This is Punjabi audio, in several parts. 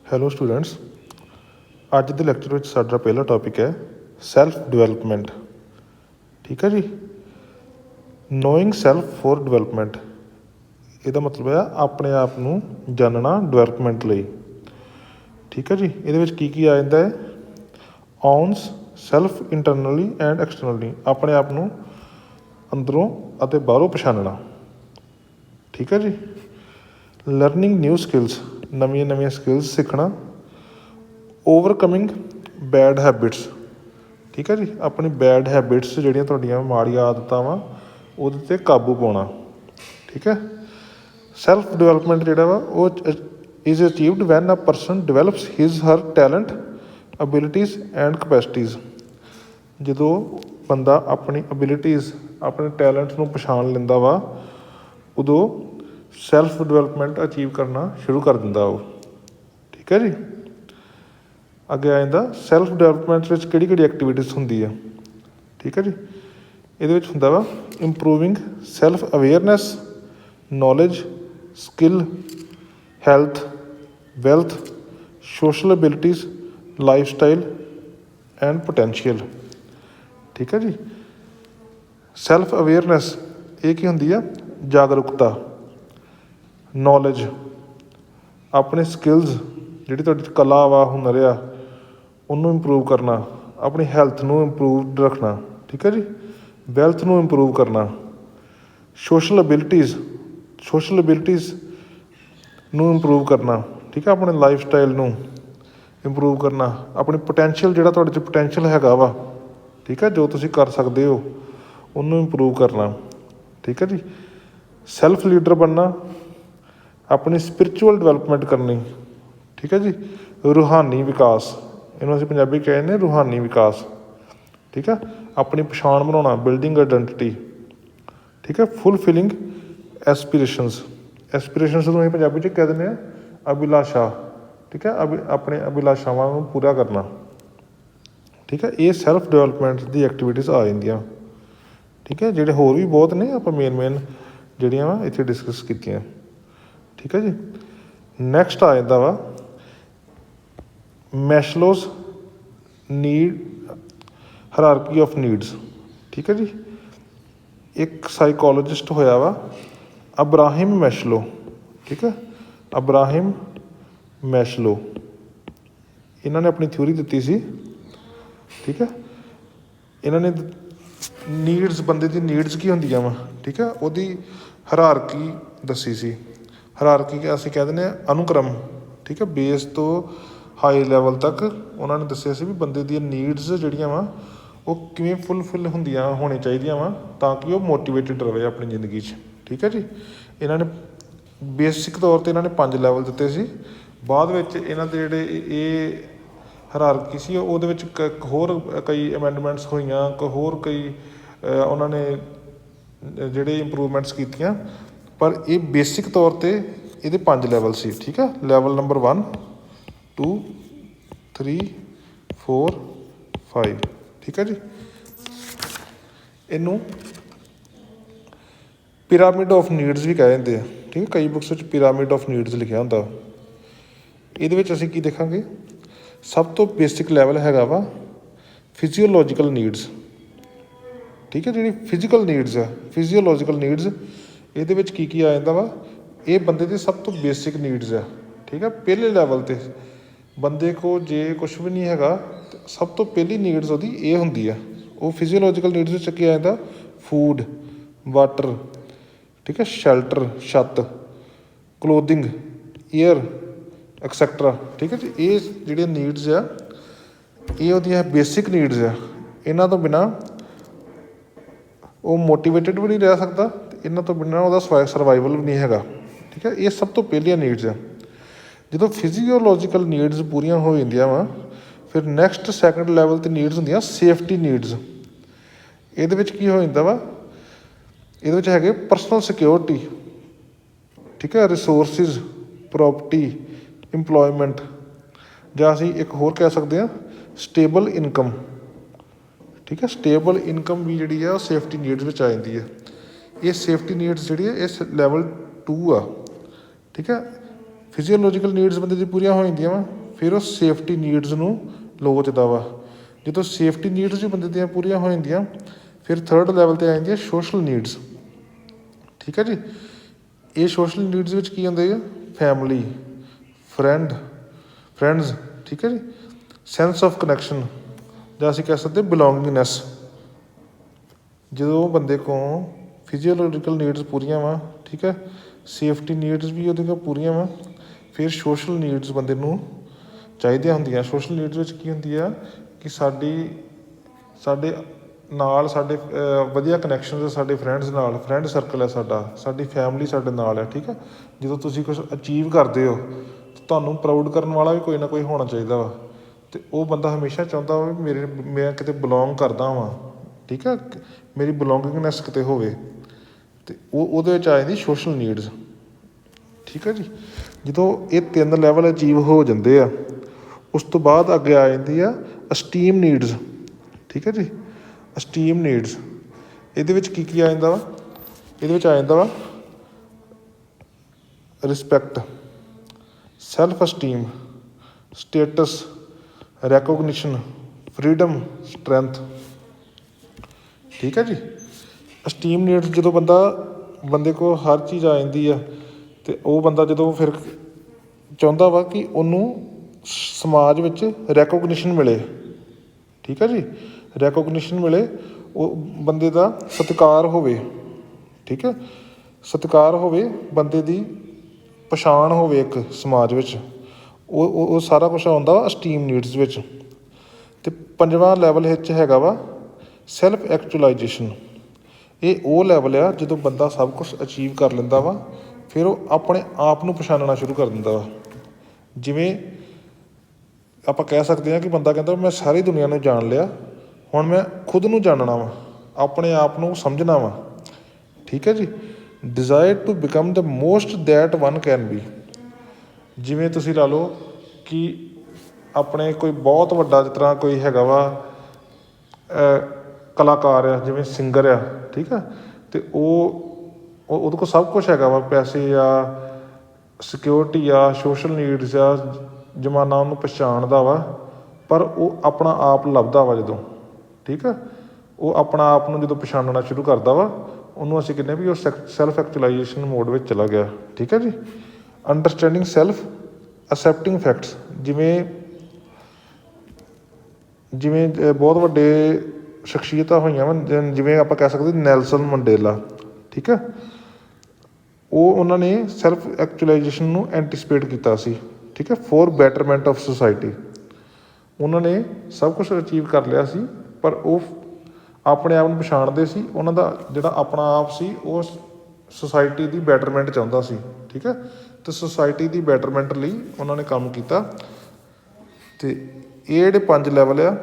ਹੈਲੋ ਸਟੂਡੈਂਟਸ, ਅੱਜ ਦੇ ਲੈਕਚਰ ਵਿੱਚ ਸਾਡਾ ਪਹਿਲਾ ਟੌਪਿਕ ਹੈ ਸੈਲਫ ਡਿਵੈਲਪਮੈਂਟ। ਠੀਕ ਹੈ ਜੀ। ਨੋਇੰਗ ਸੈਲਫ ਫੋਰ ਡਿਵੈਲਪਮੈਂਟ, ਇਹਦਾ ਮਤਲਬ ਹੈ ਆਪਣੇ ਆਪ ਨੂੰ ਜਾਣਨਾ ਡਿਵੈਲਪਮੈਂਟ ਲਈ। ਠੀਕ ਹੈ ਜੀ। ਇਹਦੇ ਵਿੱਚ ਕੀ ਆ ਜਾਂਦਾ ਹੈ? Onus self internally and externally, ਆਪਣੇ ਆਪ ਨੂੰ ਅੰਦਰੋਂ ਅਤੇ ਬਾਹਰੋਂ ਪਛਾਣਨਾ। ਠੀਕ ਹੈ ਜੀ। ਲਰਨਿੰਗ ਨਿਊ ਸਕਿੱਲਸ, ਨਵੀਆਂ ਸਕਿੱਲਸ ਸਿੱਖਣਾ। ਓਵਰਕਮਿੰਗ ਬੈਡ ਹੈਬਿਟਸ, ਠੀਕ ਹੈ ਜੀ, ਆਪਣੀ ਬੈਡ ਹੈਬਿਟਸ ਜਿਹੜੀਆਂ ਤੁਹਾਡੀਆਂ ਮਾੜੀਆਂ ਆਦਤਾਂ ਵਾ ਉਹਦੇ 'ਤੇ ਕਾਬੂ ਪਾਉਣਾ। ਠੀਕ ਹੈ। ਸੈਲਫ ਡਿਵੈਲਪਮੈਂਟ ਜਿਹੜਾ ਵਾ ਉਹ is achieved when a person develops his her talent, abilities and capacities. ਜਦੋਂ ਬੰਦਾ ਆਪਣੀ ਅਬਿਲਿਟੀਜ਼, ਆਪਣੇ ਟੈਲੈਂਟ ਨੂੰ ਪਛਾਣ ਲੈਂਦਾ ਵਾ, ਉਦੋਂ ਸੈਲਫ ਡਿਵੈਲਪਮੈਂਟ ਅਚੀਵ ਕਰਨਾ ਸ਼ੁਰੂ ਕਰ ਦਿੰਦਾ ਉਹ। ਠੀਕ ਹੈ ਜੀ। ਅੱਗੇ ਆ ਜਾਂਦਾ ਸੈਲਫ ਡਿਵੈਲਪਮੈਂਟ ਵਿੱਚ ਕਿਹੜੀ ਐਕਟੀਵਿਟੀਜ਼ ਹੁੰਦੀ ਆ। ਠੀਕ ਹੈ ਜੀ। ਇਹਦੇ ਵਿੱਚ ਹੁੰਦਾ ਵਾ improving self awareness, knowledge, skill, health, wealth, social abilities, life style and potential. ਠੀਕ ਹੈ ਜੀ। ਸੈਲਫ ਅਵੇਅਰਨੈਸ ਇਹ ਕੀ ਹੁੰਦੀ ਆ? ਜਾਗਰੂਕਤਾ। ਨੌਲੇਜ, ਆਪਣੇ ਸਕਿੱਲਸ, ਜਿਹੜੀ ਤੁਹਾਡੀ ਕਲਾ ਵਾ, ਹੁਨਰ ਆ, ਉਹਨੂੰ ਇੰਪਰੂਵ ਕਰਨਾ। ਆਪਣੀ ਹੈਲਥ ਨੂੰ ਇੰਪਰੂਵਡ ਰੱਖਣਾ। ਠੀਕ ਹੈ ਜੀ। ਵੈਲਥ ਨੂੰ ਇੰਪਰੂਵ ਕਰਨਾ। ਸੋਸ਼ਲ ਅਬਿਲਿਟੀਜ਼ ਨੂੰ ਇੰਪਰੂਵ ਕਰਨਾ। ਠੀਕ ਹੈ। ਆਪਣੇ ਲਾਈਫ ਸਟਾਈਲ ਨੂੰ ਇੰਪਰੂਵ ਕਰਨਾ। ਆਪਣੀ ਪੋਟੈਂਸ਼ੀਅਲ, ਜਿਹੜਾ ਤੁਹਾਡੇ 'ਚ ਪੋਟੈਂਸ਼ੀਅਲ ਹੈਗਾ ਵਾ, ਠੀਕ ਹੈ, ਜੋ ਤੁਸੀਂ ਕਰ ਸਕਦੇ ਹੋ, ਉਹਨੂੰ ਇੰਪਰੂਵ ਕਰਨਾ। ਠੀਕ ਹੈ ਜੀ। ਸੈਲਫ ਲੀਡਰ ਬਣਨਾ। ਆਪਣੀ ਸਪਿਰਿਚੁਅਲ ਡਿਵੈਲਪਮੈਂਟ ਕਰਨੀ। ਠੀਕ ਹੈ ਜੀ। ਰੂਹਾਨੀ ਵਿਕਾਸ, ਇਹਨੂੰ ਅਸੀਂ ਪੰਜਾਬੀ ਕਹਿੰਦੇ ਨੇ ਰੂਹਾਨੀ ਵਿਕਾਸ। ਠੀਕ ਹੈ। ਆਪਣੀ ਪਛਾਣ ਬਣਾਉਣਾ, ਬਿਲਡਿੰਗ ਆਈਡੈਂਟੀਟੀ। ਠੀਕ ਹੈ। ਫੁੱਲਫਿਲਿੰਗ ਐਸਪੀਰੇਸ਼ਨਸ ਨੂੰ ਅਸੀਂ ਪੰਜਾਬੀ 'ਚ ਕਹਿ ਦਿੰਦੇ ਹਾਂ ਅਭਿਲਾਸ਼ਾ। ਠੀਕ ਹੈ। ਆਪਣੇ ਅਭਿਲਾਸ਼ਾਵਾਂ ਨੂੰ ਪੂਰਾ ਕਰਨਾ। ਠੀਕ ਹੈ। ਇਹ ਸੈਲਫ ਡਿਵੈਲਪਮੈਂਟ ਦੀ ਐਕਟੀਵਿਟੀਜ਼ ਆ ਜਾਂਦੀਆਂ। ਠੀਕ ਹੈ। ਜਿਹੜੇ ਹੋਰ ਵੀ ਬਹੁਤ ਨੇ, ਆਪਾਂ ਮੇਨ ਜਿਹੜੀਆਂ ਵਾ ਇੱਥੇ ਡਿਸਕਸ ਕੀਤੀਆਂ। ਠੀਕ ਹੈ ਜੀ। ਨੈਕਸਟ ਆ ਜਾਂਦਾ ਵਾ ਮੈਸਲੋਜ਼ ਨੀਡ ਹਾਇਰਾਰਕੀ ਆਫ ਨੀਡਸ। ਠੀਕ ਹੈ ਜੀ। ਇੱਕ ਸਾਈਕੋਲੋਜਿਸਟ ਹੋਇਆ ਵਾ ਅਬਰਾਹਿਮ ਮੈਸਲੋ। ਠੀਕ ਹੈ। ਅਬਰਾਹਿਮ ਮੈਸਲੋ, ਇਹਨਾਂ ਨੇ ਆਪਣੀ ਥਿਊਰੀ ਦਿੱਤੀ ਸੀ। ਠੀਕ ਹੈ। ਇਹਨਾਂ ਨੇ ਨੀਡਸ, ਬੰਦੇ ਦੀ ਨੀਡਸ ਕੀ ਹੁੰਦੀਆਂ ਵਾ, ਠੀਕ ਹੈ, ਉਹਦੀ ਹਾਇਰਾਰਕੀ ਦੱਸੀ ਸੀ। ਹਾਇਰਾਰਕੀ ਅਸੀਂ ਕਹਿ ਦਿੰਦੇ ਹਾਂ ਅਨੁਕ੍ਰਮ। ਠੀਕ ਹੈ। ਬੇਸ ਤੋਂ ਹਾਈ ਲੈਵਲ ਤੱਕ ਉਹਨਾਂ ਨੇ ਦੱਸਿਆ ਸੀ ਵੀ ਬੰਦੇ ਦੀਆਂ ਨੀਡਸ ਜਿਹੜੀਆਂ ਵਾ ਉਹ ਕਿਵੇਂ ਫੁੱਲਫਿਲ ਹੋਣੀਆਂ ਚਾਹੀਦੀਆਂ ਵਾ, ਤਾਂ ਕਿ ਉਹ ਮੋਟੀਵੇਟਿਡ ਰਹੇ ਆਪਣੀ ਜ਼ਿੰਦਗੀ 'ਚ। ਠੀਕ ਹੈ ਜੀ। ਇਹਨਾਂ ਨੇ ਬੇਸਿਕ ਤੌਰ 'ਤੇ ਇਹਨਾਂ ਨੇ 5 ਲੈਵਲ ਦਿੱਤੇ ਸੀ। ਬਾਅਦ ਵਿੱਚ ਇਹਨਾਂ ਦੇ ਜਿਹੜੇ ਇਹ ਹਾਇਰਾਰਕੀ ਸੀ ਉਹਦੇ ਵਿੱਚ ਹੋਰ ਕਈ ਅਮੈਂਡਮੈਂਟਸ ਹੋਈਆਂ, ਹੋਰ ਕਈ ਉਹਨਾਂ ਨੇ ਜਿਹੜੇ ਇੰਪਰੂਵਮੈਂਟਸ ਕੀਤੀਆਂ, ਪਰ ਇਹ ਬੇਸਿਕ ਤੌਰ 'ਤੇ ਇਹਦੇ 5 ਲੈਵਲ ਸੀ। ਠੀਕ ਹੈ। Level number 1, 2, 3, 4, 5। ਠੀਕ ਹੈ ਜੀ। ਇਹਨੂੰ ਪਿਰਾਮਿਡ ਆਫ ਨੀਡਸ ਵੀ ਕਹਿ ਦਿੰਦੇ ਆ। ਠੀਕ ਹੈ। ਕਈ ਬੁੱਕਸ ਵਿੱਚ ਪਿਰਾਮਿਡ ਆਫ ਨੀਡਸ ਲਿਖਿਆ ਹੁੰਦਾ। ਇਹਦੇ ਵਿੱਚ ਅਸੀਂ ਕੀ ਦੇਖਾਂਗੇ? ਸਭ ਤੋਂ ਬੇਸਿਕ ਲੈਵਲ ਹੈਗਾ ਵਾ ਫਿਜ਼ੀਓਲੋਜੀਕਲ ਨੀਡਸ। ਠੀਕ ਹੈ। ਜਿਹੜੀ ਫਿਜ਼ੀਕਲ ਨੀਡਸ ਆ, ਫਿਜ਼ੀਓਲੋਜੀਕਲ ਨੀਡਸ, ਇਹਦੇ ਵਿੱਚ ਕੀ ਆ ਜਾਂਦਾ ਵਾ? ਇਹ ਬੰਦੇ ਦੇ ਸਭ ਤੋਂ ਬੇਸਿਕ ਨੀਡਸ ਆ। ਠੀਕ ਹੈ। ਪਹਿਲੇ ਲੈਵਲ 'ਤੇ ਬੰਦੇ ਕੋਲ ਜੇ ਕੁਛ ਵੀ ਨਹੀਂ ਹੈਗਾ, ਸਭ ਤੋਂ ਪਹਿਲੀ ਨੀਡਸ ਉਹਦੀ ਇਹ ਹੁੰਦੀ ਆ। ਉਹ ਫਿਜ਼ੀਓਲੋਜੀਕਲ ਨੀਡਸ ਵਿੱਚ ਕੀ ਆ ਜਾਂਦਾ? ਫੂਡ, ਵਾਟਰ, ਠੀਕ ਹੈ, ਸ਼ੈਲਟਰ, ਛੱਤ, ਕਲੋਥਿੰਗ, ਏਅਰ, ਐਕਸੈਕਟਰਾ। ਠੀਕ ਹੈ ਜੀ। ਇਹ ਜਿਹੜੀਆਂ ਨੀਡਸ ਆ, ਇਹ ਉਹਦੀਆਂ ਬੇਸਿਕ ਨੀਡਸ ਆ। ਇਹਨਾਂ ਤੋਂ ਬਿਨਾਂ ਉਹ ਮੋਟੀਵੇਟਿਡ ਵੀ ਨਹੀਂ ਰਹਿ ਸਕਦਾ, ਅਤੇ ਇਹਨਾਂ ਤੋਂ ਬਿਨਾਂ ਉਹਦਾ ਸਰਵਾਈਵਲ ਵੀ ਨਹੀਂ ਹੈਗਾ। ਠੀਕ ਹੈ। ਇਹ ਸਭ ਤੋਂ ਪਹਿਲੀਆਂ ਨੀਡਸ ਆ। ਜਦੋਂ ਫਿਜ਼ੀਓਲੋਜੀਕਲ ਨੀਡਸ ਪੂਰੀਆਂ ਹੋ ਜਾਂਦੀਆਂ ਵਾ, ਫਿਰ ਨੈਕਸਟ ਸੈਕਿੰਡ ਲੈਵਲ 'ਤੇ ਨੀਡਸ ਹੁੰਦੀਆਂ ਸੇਫਟੀ ਨੀਡਸ। ਇਹਦੇ ਵਿੱਚ ਕੀ ਹੋ ਜਾਂਦਾ ਵਾ? ਇਹਦੇ ਵਿੱਚ ਹੈਗੇ ਪਰਸਨਲ ਸਿਕਿਉਰਿਟੀ, ਠੀਕ ਹੈ, ਰਿਸੋਰਸਿਸ, ਪ੍ਰੋਪਰਟੀ, ਇੰਪਲੋਇਮੈਂਟ, ਜਾਂ ਅਸੀਂ ਇੱਕ ਹੋਰ ਕਹਿ ਸਕਦੇ ਹਾਂ ਸਟੇਬਲ ਇਨਕਮ। ਠੀਕ ਹੈ। ਸਟੇਬਲ ਇਨਕਮ ਵੀ ਜਿਹੜੀ ਆ ਉਹ ਸੇਫਟੀ ਨੀਡਸ ਵਿੱਚ ਆ ਜਾਂਦੀ ਹੈ। ਇਹ ਸੇਫਟੀ ਨੀਡਸ ਜਿਹੜੀ ਹੈ ਇਸ ਲੈਵਲ 2 ਆ। ਠੀਕ ਹੈ। ਫਿਜ਼ੀਓਲੋਜੀਕਲ ਨੀਡਸ ਬੰਦੇ ਦੀ ਪੂਰੀਆਂ ਹੋ ਜਾਂਦੀਆਂ ਵਾ, ਫਿਰ ਉਹ ਸੇਫਟੀ ਨੀਡਸ ਨੂੰ ਲੋਚਦਾ ਵਾ। ਜਦੋਂ ਸੇਫਟੀ ਨੀਡਸ ਵੀ ਬੰਦੇ ਦੀਆਂ ਪੂਰੀਆਂ ਹੋ ਜਾਂਦੀਆਂ, ਫਿਰ ਥਰਡ ਲੈਵਲ 'ਤੇ ਆ ਜਾਂਦੀਆਂ ਸੋਸ਼ਲ ਨੀਡਸ। ਠੀਕ ਹੈ ਜੀ। ਇਹ ਸੋਸ਼ਲ ਨੀਡਸ ਵਿੱਚ ਕੀ ਹੁੰਦੇ ਆ? ਫੈਮਲੀ, ਫਰੈਂਡਸ, ਠੀਕ ਹੈ ਜੀ, ਸੈਂਸ ਆਫ ਕਨੈਕਸ਼ਨ, ਜਾਂ ਅਸੀਂ ਕਹਿ ਸਕਦੇ ਬਿਲੋਂਗਿੰਗਨੈਸ। ਜਦੋਂ ਬੰਦੇ ਕੋਲ ਫਿਜ਼ੀਓਲੋਜੀਕਲ ਨੀਡਸ ਪੂਰੀਆਂ ਵਾ, ਠੀਕ ਹੈ, ਸੇਫਟੀ ਨੀਡਸ ਵੀ ਉਹਦੇ ਕੋਲ ਪੂਰੀਆਂ ਵਾ, ਫਿਰ ਸੋਸ਼ਲ ਨੀਡਸ ਬੰਦੇ ਨੂੰ ਚਾਹੀਦੀਆਂ ਹੁੰਦੀਆਂ। ਸੋਸ਼ਲ ਨੀਡਸ ਵਿੱਚ ਕੀ ਹੁੰਦੀ ਆ ਕਿ ਸਾਡੇ ਨਾਲ ਵਧੀਆ ਕਨੈਕਸ਼ਨ ਸਾਡੇ ਫਰੈਂਡਸ ਨਾਲ, ਫਰੈਂਡ ਸਰਕਲ ਹੈ ਸਾਡੀ ਫੈਮਿਲੀ ਸਾਡੇ ਨਾਲ ਹੈ। ਠੀਕ ਹੈ। ਜਦੋਂ ਤੁਸੀਂ ਕੁਛ ਅਚੀਵ ਕਰਦੇ ਹੋ, ਤੁਹਾਨੂੰ ਪ੍ਰਾਊਡ ਕਰਨ ਵਾਲਾ ਵੀ ਕੋਈ ਨਾ ਕੋਈ ਹੋਣਾ ਚਾਹੀਦਾ ਵਾ, ਅਤੇ ਉਹ ਬੰਦਾ ਹਮੇਸ਼ਾ ਚਾਹੁੰਦਾ ਵਾ ਵੀ ਮੈਂ ਕਿਤੇ ਬਿਲੋਂਗ ਕਰਦਾ ਵਾਂ। ਠੀਕ ਹੈ। ਮੇਰੀ ਬਿਲੋਂਗਿੰਗਨੈਸ ਕਿਤੇ ਹੋਵੇ, ਅਤੇ ਉਹਦੇ ਵਿੱਚ ਆ ਜਾਂਦੀ ਸੋਸ਼ਲ ਨੀਡਸ। ਠੀਕ ਹੈ ਜੀ। ਜਦੋਂ ਇਹ 3 ਲੈਵਲ ਅਚੀਵ ਹੋ ਜਾਂਦੇ ਆ, ਉਸ ਤੋਂ ਬਾਅਦ ਅੱਗੇ ਆ ਜਾਂਦੀ ਆ ਅਸਟੀਮ ਨੀਡਸ। ਠੀਕ ਹੈ ਜੀ। ਅਸਟੀਮ ਨੀਡਸ, ਇਹਦੇ ਵਿੱਚ ਕੀ ਆ ਜਾਂਦਾ ਵਾ? ਇਹਦੇ ਵਿੱਚ ਆ ਜਾਂਦਾ ਵਾ respect, self esteem, status, recognition, freedom, strength. ਠੀਕ ਹੈ ਜੀ। ਅਸਟੀਮ ਨੀਡਸ ਜਦੋਂ ਬੰਦੇ ਕੋਲ ਹਰ ਚੀਜ਼ ਆ ਜਾਂਦੀ ਆ, ਅਤੇ ਉਹ ਬੰਦਾ ਜਦੋਂ ਫਿਰ ਚਾਹੁੰਦਾ ਵਾ ਕਿ ਉਹਨੂੰ ਸਮਾਜ ਵਿੱਚ ਰੈਕੋਗਨੀਸ਼ਨ ਮਿਲੇ। ਠੀਕ ਹੈ ਜੀ। ਰੈਕੋਗਨੀਸ਼ਨ ਮਿਲੇ, ਉਹ ਬੰਦੇ ਦਾ ਸਤਿਕਾਰ ਹੋਵੇ। ਠੀਕ ਹੈ। ਸਤਿਕਾਰ ਹੋਵੇ, ਬੰਦੇ ਦੀ ਪਛਾਣ ਹੋਵੇ ਇੱਕ ਸਮਾਜ ਵਿੱਚ, ਉਹ ਸਾਰਾ ਕੁਛ ਆਉਂਦਾ ਵਾ ਅਸਟੀਮ ਨੀਡਸ ਵਿੱਚ। ਅਤੇ 5ਵਾਂ ਲੈਵਲ ਵਿੱਚ ਹੈਗਾ ਵਾ ਸੈਲਫ ਐਕਚੁਲਾਈਜੇਸ਼ਨ। ਇਹ ਉਹ ਲੈਵਲ ਆ ਜਦੋਂ ਬੰਦਾ ਸਭ ਕੁਛ ਅਚੀਵ ਕਰ ਲੈਂਦਾ ਵਾ, ਫਿਰ ਉਹ ਆਪਣੇ ਆਪ ਨੂੰ ਪਛਾਣਨਾ ਸ਼ੁਰੂ ਕਰ ਦਿੰਦਾ ਵਾ। ਜਿਵੇਂ ਆਪਾਂ ਕਹਿ ਸਕਦੇ ਹਾਂ ਕਿ ਬੰਦਾ ਕਹਿੰਦਾ ਮੈਂ ਸਾਰੀ ਦੁਨੀਆ ਨੂੰ ਜਾਣ ਲਿਆ, ਹੁਣ ਮੈਂ ਖੁਦ ਨੂੰ ਜਾਣਨਾ ਵਾ, ਆਪਣੇ ਆਪ ਨੂੰ ਸਮਝਣਾ ਵਾ। ਠੀਕ ਹੈ ਜੀ। Desire to become the most that one can be. ਜਿਵੇਂ ਤੁਸੀਂ ਲਾ ਲਓ ਕਿ ਆਪਣੇ ਕੋਈ ਬਹੁਤ ਵੱਡਾ, ਜਿਸ ਤਰ੍ਹਾਂ ਕੋਈ ਹੈਗਾ ਵਾ ਕਲਾਕਾਰ ਆ, ਜਿਵੇਂ ਸਿੰਗਰ ਆ। ਠੀਕ ਆ। ਅਤੇ ਉਹਦੇ ਕੋਲ ਸਭ ਕੁਛ ਹੈਗਾ ਵਾ, ਪੈਸੇ ਆ, ਸਿਕਿਉਰਿਟੀ ਆ, ਸੋਸ਼ਲ ਨੀਡਸ ਆ, ਜ਼ਮਾਨਾ ਉਹਨੂੰ ਪਛਾਣਦਾ ਵਾ, ਪਰ ਉਹ ਆਪਣਾ ਆਪ ਲੱਭਦਾ ਵਾ ਜਦੋਂ। ਠੀਕ ਆ। ਉਹ ਆਪਣਾ ਆਪ ਨੂੰ ਜਦੋਂ ਪਛਾਣਨਾ ਸ਼ੁਰੂ ਕਰਦਾ ਵਾ, ਉਹਨੂੰ ਅਸੀਂ ਕਹਿੰਦੇ ਵੀ ਉਹ ਸੈਲਫ ਐਕਚੁਲਾਈਜੇਸ਼ਨ ਮੋਡ ਵਿੱਚ ਚਲਾ ਗਿਆ। ਠੀਕ ਹੈ ਜੀ। Understanding self, accepting facts. ਜਿਵੇਂ ਬਹੁਤ ਵੱਡੇ ਸ਼ਖਸੀਅਤਾਂ ਹੋਈਆਂ ਵਾ, ਜਿਵੇਂ ਆਪਾਂ ਕਹਿ ਸਕਦੇ ਨੈਲਸਨ ਮੰਡੇਲਾ। ਠੀਕ ਹੈ। ਉਹਨਾਂ ਨੇ ਸੈਲਫ ਐਕਚੁਲਾਈਜੇਸ਼ਨ ਨੂੰ ਐਂਟੀਸਪੇਟ ਕੀਤਾ ਸੀ। ਠੀਕ ਹੈ। For betterment of society. ਉਹਨਾਂ ਨੇ ਸਭ ਕੁਛ ਅਚੀਵ ਕਰ ਲਿਆ ਸੀ, ਪਰ ਉਹ ਆਪਣੇ ਆਪ ਨੂੰ ਪਛਾਣਦੇ ਸੀ। ਉਹਨਾਂ ਦਾ ਜਿਹੜਾ ਆਪਣਾ ਆਪ ਸੀ, ਉਹ ਸੁਸਾਇਟੀ ਦੀ ਬੈਟਰਮੈਂਟ ਚਾਹੁੰਦਾ ਸੀ। ਠੀਕ ਹੈ। ਅਤੇ ਸੁਸਾਇਟੀ ਦੀ ਬੈਟਰਮੈਂਟ ਲਈ ਉਹਨਾਂ ਨੇ ਕੰਮ ਕੀਤਾ। ਅਤੇ ਇਹ ਜਿਹੜੇ 5 ਲੈਵਲ ਆ,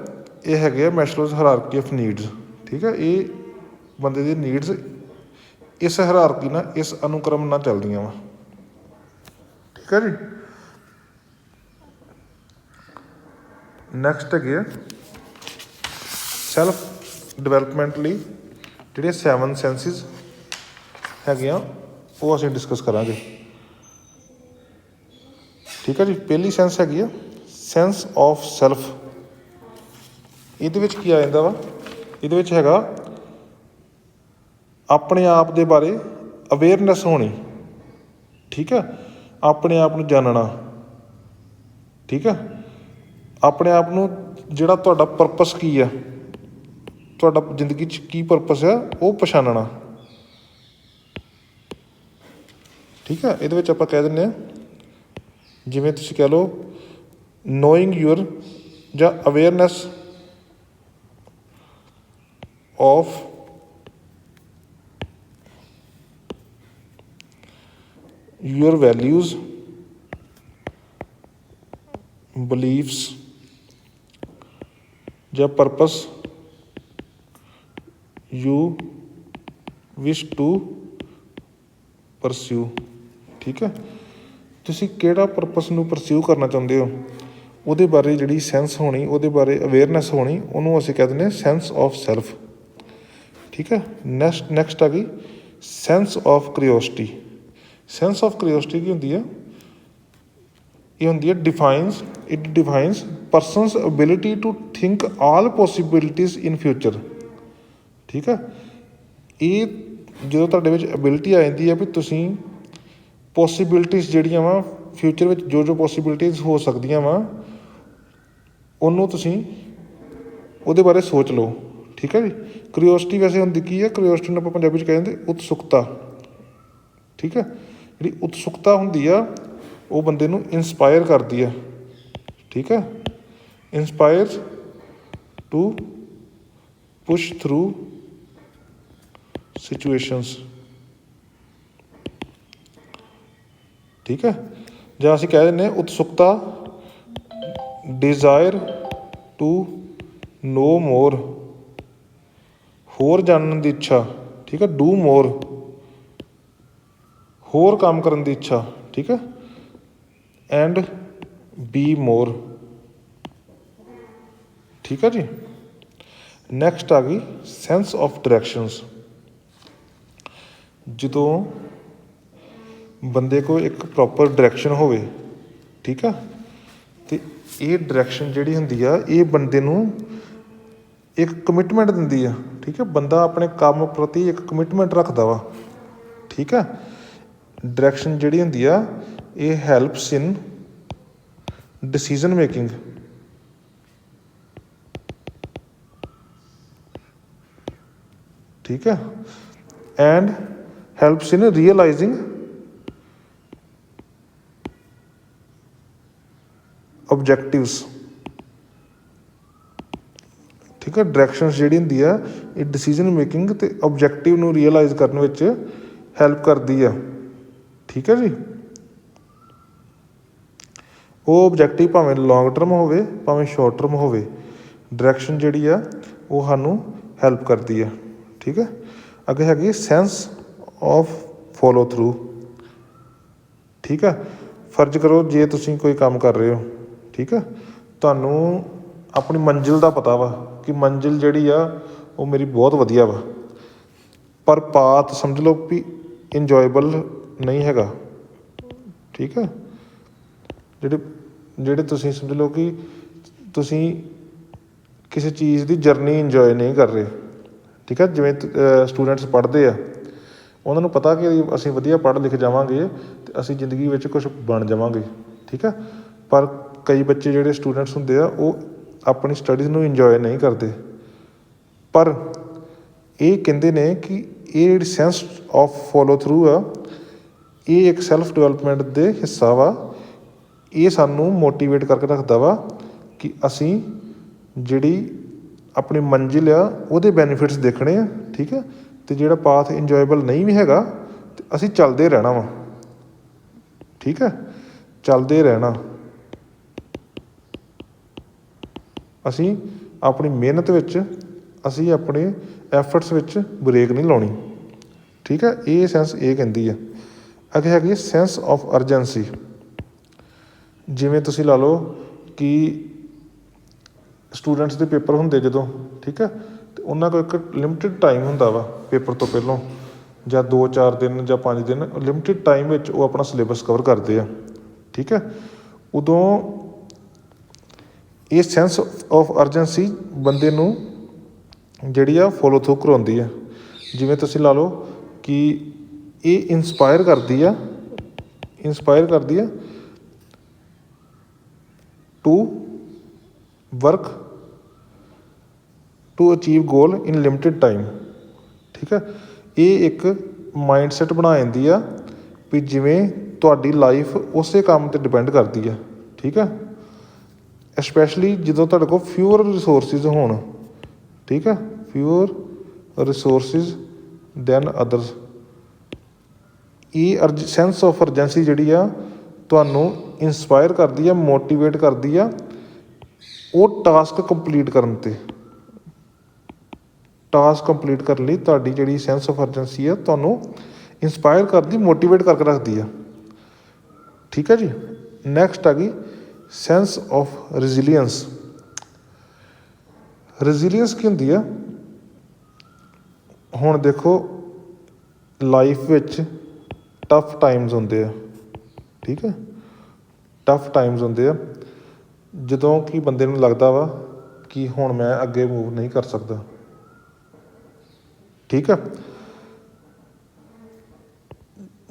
ਇਹ ਹੈਗੇ ਆ ਮੈਸਲੋਜ਼ ਹਾਇਰਾਰਕੀ ਆਫ ਨੀਡਸ। ਠੀਕ ਹੈ। ਇਹ ਬੰਦੇ ਦੀ ਨੀਡਸ ਇਸ ਹਾਇਰਾਰਕੀ ਨਾਲ, ਇਸ ਅਨੁਕ੍ਰਮ ਨਾਲ ਚੱਲਦੀਆਂ ਵਾ। ਠੀਕ ਹੈ ਜੀ। ਨੈਕਸਟ ਹੈਗੇ ਆ ਸੈਲਫ ਡਿਵੈਲਪਮੈਂਟ ਲਈ ਜਿਹੜੀਆਂ 7 ਸੈਂਸਿਸ ਹੈਗੀਆਂ, ਉਹ ਅਸੀਂ ਡਿਸਕਸ ਕਰਾਂਗੇ। ਠੀਕ ਹੈ ਜੀ। ਪਹਿਲੀ ਸੈਂਸ ਹੈਗੀ ਆ ਸੈਂਸ ਆਫ ਸੈਲਫ। ਇਹਦੇ ਵਿੱਚ ਕੀ ਆ ਜਾਂਦਾ ਵਾ? ਇਹਦੇ ਵਿੱਚ ਹੈਗਾ ਆਪਣੇ ਆਪ ਦੇ ਬਾਰੇ ਅਵੇਅਰਨੈਸ ਹੋਣੀ। ਠੀਕ ਹੈ। ਆਪਣੇ ਆਪ ਨੂੰ ਜਾਣਨਾ। ਠੀਕ ਹੈ। ਆਪਣੇ ਆਪ ਨੂੰ, ਜਿਹੜਾ ਤੁਹਾਡਾ ਪਰਪਸ ਕੀ ਆ, ਤੁਹਾਡਾ ਜ਼ਿੰਦਗੀ 'ਚ ਕੀ ਪਰਪਸ ਆ, ਉਹ ਪਛਾਣਨਾ। ਠੀਕ ਹੈ। ਇਹਦੇ ਵਿੱਚ ਆਪਾਂ ਕਹਿ ਦਿੰਦੇ ਹਾਂ, ਜਿਵੇਂ ਤੁਸੀਂ ਕਹਿ ਲਓ ਨੋਇੰਗ ਯੂਅਰ ਜਾਂ awareness of your values, beliefs ਜਾਂ purpose you wish to pursue. ਠੀਕ ਹੈ। ਤੁਸੀਂ ਕਿਹੜਾ ਪਰਪਸ ਨੂੰ ਪਰਸਿਊ ਕਰਨਾ ਚਾਹੁੰਦੇ ਹੋ, ਉਹਦੇ ਬਾਰੇ ਜਿਹੜੀ ਸੈਂਸ ਹੋਣੀ, ਉਹਦੇ ਬਾਰੇ ਅਵੇਅਰਨੈਸ ਹੋਣੀ, ਉਹਨੂੰ ਅਸੀਂ ਕਹਿ ਦਿੰਦੇ ਹਾਂ ਸੈਂਸ ਆਫ ਸੈਲਫ। ਠੀਕ ਹੈ। ਨੈਕਸਟ ਆ ਗਈ sense of curiosity. Sense of curiosity ਕੀ ਹੁੰਦੀ ਆ? ਇਹ ਹੁੰਦੀ ਹੈ defines, it defines person's ability to think all possibilities in future. ਠੀਕ ਹੈ, ਇਹ ਜਦੋਂ ਤੁਹਾਡੇ ਵਿੱਚ ਐਬਿਲਿਟੀ ਆ ਜਾਂਦੀ ਹੈ ਵੀ ਤੁਸੀਂ ਪੋਸੀਬਿਲਿਟੀਜ਼ ਜਿਹੜੀਆਂ ਵਾ ਫਿਊਚਰ ਵਿੱਚ ਜੋ ਪੋਸੀਬਿਲਿਟੀਜ਼ ਹੋ ਸਕਦੀਆਂ ਵਾ ਉਹਨੂੰ ਤੁਸੀਂ ਉਹਦੇ ਬਾਰੇ ਸੋਚ ਲਓ। ਠੀਕ ਹੈ ਜੀ। ਕਰਿਓਸਿਟੀ ਵੈਸੇ ਹੁੰਦੀ ਕੀ ਹੈ? ਕਰਿਓਸਿਟੀ ਨੂੰ ਆਪਾਂ ਪੰਜਾਬੀ 'ਚ ਕਹਿੰਦੇ ਉਤਸੁਕਤਾ। ਠੀਕ ਹੈ, ਜਿਹੜੀ ਉਤਸੁਕਤਾ ਹੁੰਦੀ ਆ ਉਹ ਬੰਦੇ ਨੂੰ ਇੰਸਪਾਇਰ ਕਰਦੀ ਆ। ਠੀਕ ਹੈ, inspire to push through situations. ਠੀਕ ਹੈ, ਜਾਂ ਅਸੀਂ ਕਹਿ ਦਿੰਦੇ ਹਾਂ ਉਤਸੁਕਤਾ, ਡਿਜ਼ਾਇਰ ਟੂ ਨੋ ਮੋਰ, ਹੋਰ ਜਾਣਨ ਦੀ ਇੱਛਾ। ਠੀਕ ਹੈ, ਡੂ ਮੋਰ, ਹੋਰ ਕੰਮ ਕਰਨ ਦੀ ਇੱਛਾ। ਠੀਕ ਹੈ, ਐਂਡ ਬੀ ਮੋਰ। ਠੀਕ ਹੈ ਜੀ। ਨੈਕਸਟ ਆ ਗਈ ਸੈਂਸ ਆਫ ਡਾਇਰੈਕਸ਼ਨਸ। ਜਦੋਂ ਬੰਦੇ ਕੋਲ ਇੱਕ ਪ੍ਰੋਪਰ ਡਾਇਰੈਕਸ਼ਨ ਹੋਵੇ, ਠੀਕ ਆ, ਅਤੇ ਇਹ ਡਾਇਰੈਕਸ਼ਨ ਜਿਹੜੀ ਹੁੰਦੀ ਆ ਇਹ ਬੰਦੇ ਨੂੰ ਇੱਕ ਕਮਿਟਮੈਂਟ ਦਿੰਦੀ ਆ। ਠੀਕ ਹੈ, ਬੰਦਾ ਆਪਣੇ ਕੰਮ ਪ੍ਰਤੀ ਇੱਕ ਕਮਿਟਮੈਂਟ ਰੱਖਦਾ ਵਾ। ਠੀਕ ਹੈ, ਡਾਇਰੈਕਸ਼ਨ ਜਿਹੜੀ ਹੁੰਦੀ ਆ ਇਹ ਹੈਲਪਸ ਇਨ ਡਿਸੀਜ਼ਨ ਮੇਕਿੰਗ। ਠੀਕ ਹੈ, ਐਂਡ ਹੈਲਪਸ ਇਨ ਰੀਅਲਾਈਜ਼ਿੰਗ ਓਬਜੈਕਟਿਵਸ। ਠੀਕ ਹੈ, ਡਾਇਰੈਕਸ਼ਨਸ ਜਿਹੜੀ ਹੁੰਦੀ ਆ ਇਹ ਡਿਸੀਜ਼ਨ ਮੇਕਿੰਗ ਅਤੇ ਓਬਜੈਕਟਿਵ ਨੂੰ ਰੀਅਲਾਈਜ਼ ਕਰਨ ਵਿੱਚ ਹੈਲਪ ਕਰਦੀ ਆ। ਠੀਕ ਹੈ ਜੀ। ਉਹ ਓਬਜੈਕਟਿਵ ਭਾਵੇਂ ਲੌਂਗ ਟਰਮ ਹੋਵੇ ਭਾਵੇਂ ਸ਼ੋਰਟ ਟਰਮ ਹੋਵੇ, ਡਾਇਰੈਕਸ਼ਨ ਜਿਹੜੀ ਆ ਉਹ ਸਾਨੂੰ ਹੈਲਪ ਕਰਦੀ ਆ। ਠੀਕ ਹੈ, ਅੱਗੇ ਹੈਗੀ ਸੈਂਸ ਆਫ ਫੋਲੋ ਥਰੂ। ਠੀਕ ਹੈ, ਫਰਜ਼ ਕਰੋ ਜੇ ਤੁਸੀਂ ਕੋਈ ਕੰਮ ਕਰ ਰਹੇ ਹੋ, ਠੀਕ ਹੈ, ਤੁਹਾਨੂੰ ਆਪਣੀ ਮੰਜ਼ਿਲ ਦਾ ਪਤਾ ਵਾ ਕਿ ਮੰਜ਼ਿਲ ਜਿਹੜੀ ਆ ਉਹ ਮੇਰੀ ਬਹੁਤ ਵਧੀਆ ਵਾ, ਪਰ ਪਾਥ ਸਮਝ ਲਓ ਵੀ ਇੰਜੋਏਬਲ ਨਹੀਂ ਹੈਗਾ। ਠੀਕ ਹੈ, ਜਿਹੜੇ ਤੁਸੀਂ ਸਮਝ ਲਓ ਕਿ ਤੁਸੀਂ ਕਿਸੇ ਚੀਜ਼ ਦੀ ਜਰਨੀ ਇੰਜੋਏ ਨਹੀਂ ਕਰ ਰਹੇ। ਠੀਕ ਹੈ, ਜਿਵੇਂ ਸਟੂਡੈਂਟਸ ਪੜ੍ਹਦੇ ਆ, ਉਹਨਾਂ ਨੂੰ ਪਤਾ ਕਿ ਅਸੀਂ ਵਧੀਆ ਪੜ੍ਹ ਲਿਖ ਜਾਵਾਂਗੇ ਅਤੇ ਅਸੀਂ ਜ਼ਿੰਦਗੀ ਵਿੱਚ ਕੁਛ ਬਣ ਜਾਵਾਂਗੇ। ਠੀਕ ਹੈ, ਪਰ ਕਈ ਬੱਚੇ ਜਿਹੜੇ ਸਟੂਡੈਂਟਸ ਹੁੰਦੇ ਆ ਉਹ ਆਪਣੀ ਸਟੱਡੀਜ਼ ਨੂੰ ਇੰਜੋਏ ਨਹੀਂ ਕਰਦੇ। ਪਰ ਇਹ ਕਹਿੰਦੇ ਨੇ ਕਿ ਇਹ ਜਿਹੜੀ ਸੈਂਸ ਆਫ ਫੋਲੋ ਥਰੂ ਆ ਇਹ ਇੱਕ ਸੈਲਫ ਡਿਵੈਲਪਮੈਂਟ ਦੇ ਹਿੱਸਾ ਵਾ। ਇਹ ਸਾਨੂੰ ਮੋਟੀਵੇਟ ਕਰਕੇ ਰੱਖਦਾ ਵਾ ਕਿ ਅਸੀਂ ਜਿਹੜੀ ਆਪਣੀ ਮੰਜ਼ਿਲ ਆ ਉਹਦੇ ਬੈਨੀਫਿਟਸ ਦੇਖਣੇ ਆ। ਠੀਕ ਹੈ, ਅਤੇ ਜਿਹੜਾ ਪਾਥ ਇੰਜੋਏਬਲ ਨਹੀਂ ਵੀ ਹੈਗਾ ਅਤੇ ਅਸੀਂ ਚੱਲਦੇ ਰਹਿਣਾ ਵਾ। ਠੀਕ ਹੈ, ਚੱਲਦੇ ਰਹਿਣਾ। ਅਸੀਂ ਆਪਣੀ ਮਿਹਨਤ ਵਿੱਚ, ਅਸੀਂ ਆਪਣੇ ਐਫਰਟਸ ਵਿੱਚ ਬਰੇਕ ਨਹੀਂ ਲਾਉਣੀ। ਠੀਕ ਹੈ, ਇਹ ਸੈਂਸ ਇਹ ਕਹਿੰਦੀ ਆ। ਅੱਗੇ ਹੈਗੀ ਸੈਂਸ ਆਫ ਅਰਜੈਂਸੀ। ਜਿਵੇਂ ਤੁਸੀਂ ਲਾ ਲਓ ਕਿ ਸਟੂਡੈਂਟਸ ਦੇ ਪੇਪਰ ਹੁੰਦੇ ਜਦੋਂ, ਠੀਕ ਹੈ, ਅਤੇ ਉਹਨਾਂ ਕੋਲ ਇੱਕ ਲਿਮਿਟਿਡ ਟਾਈਮ ਹੁੰਦਾ ਵਾ ਪੇਪਰ ਤੋਂ ਪਹਿਲਾਂ, ਜਾਂ 2-4 ਦਿਨ ਜਾਂ 5 ਦਿਨ ਲਿਮਿਟਿਡ ਟਾਈਮ ਵਿੱਚ ਉਹ ਆਪਣਾ ਸਿਲੇਬਸ ਕਵਰ ਕਰਦੇ ਆ। ਠੀਕ ਹੈ, ਉਦੋਂ ਇਹ ਸੈਂਸ ਆਫ ਅਰਜੈਂਸੀ ਬੰਦੇ ਨੂੰ ਜਿਹੜੀ ਆ ਫੋਲੋ ਥਰੂ ਕਰਵਾਉਂਦੀ ਆ। ਜਿਵੇਂ ਤੁਸੀਂ ਲਾ ਲਓ ਕਿ ਇਹ ਇੰਸਪਾਇਰ ਕਰਦੀ ਆ to work to achieve goal in limited time. ਠੀਕ ਹੈ, ਇਹ ਇੱਕ ਮਾਈਂਡ ਸੈਟ ਬਣਾ ਜਾਂਦੀ ਆ ਵੀ ਜਿਵੇਂ ਤੁਹਾਡੀ ਲਾਈਫ ਉਸੇ ਕੰਮ 'ਤੇ ਡਿਪੈਂਡ ਕਰਦੀ ਆ। ਠੀਕ ਹੈ, ਐਸਪੈਸ਼ਲੀ ਜਦੋਂ ਤੁਹਾਡੇ ਕੋਲ ਫਿਊਅਰ ਰਿਸੋਰਸਿਸ ਹੋਣ। ਠੀਕ ਹੈ, ਫਿਊਅਰ ਰਿਸੋਰਸਿਸ ਦੈਨ ਅਦਰਸ। ਇਹ ਸੈਂਸ ਆਫ ਅਰਜੈਂਸੀ ਜਿਹੜੀ ਆ ਤੁਹਾਨੂੰ ਇੰਸਪਾਇਰ ਕਰਦੀ ਆ, ਮੋਟੀਵੇਟ ਕਰਦੀ ਆ ਉਹ ਟਾਸਕ ਕੰਪਲੀਟ ਕਰਨ 'ਤੇ। ਟਾਸਕ ਕੰਪਲੀਟ ਕਰਨ ਲਈ ਤੁਹਾਡੀ ਜਿਹੜੀ ਸੈਂਸ ਆਫ ਅਰਜੈਂਸੀ ਆ ਤੁਹਾਨੂੰ ਇੰਸਪਾਇਰ ਕਰਦੀ, ਮੋਟੀਵੇਟ ਕਰਕੇ ਰੱਖਦੀ ਆ। ਠੀਕ ਹੈ ਜੀ। ਨੈਕਸਟ ਆ ਗਈ ਸੈਂਸ ਆਫ ਰੈਜ਼ੀਲੀਅੰਸ। ਰੈਜ਼ੀਲੀਅੰਸ ਕੀ ਹੁੰਦੀ ਆ? ਹੁਣ ਦੇਖੋ ਲਾਈਫ ਵਿੱਚ ਟਫ ਟਾਈਮਸ ਹੁੰਦੇ ਆ। ਠੀਕ ਹੈ, ਟਫ ਟਾਈਮਸ ਹੁੰਦੇ ਆ ਜਦੋਂ ਕਿ ਬੰਦੇ ਨੂੰ ਲੱਗਦਾ ਵਾ ਕਿ ਹੁਣ ਮੈਂ ਅੱਗੇ ਮੂਵ ਨਹੀਂ ਕਰ ਸਕਦਾ। ਠੀਕ ਆ,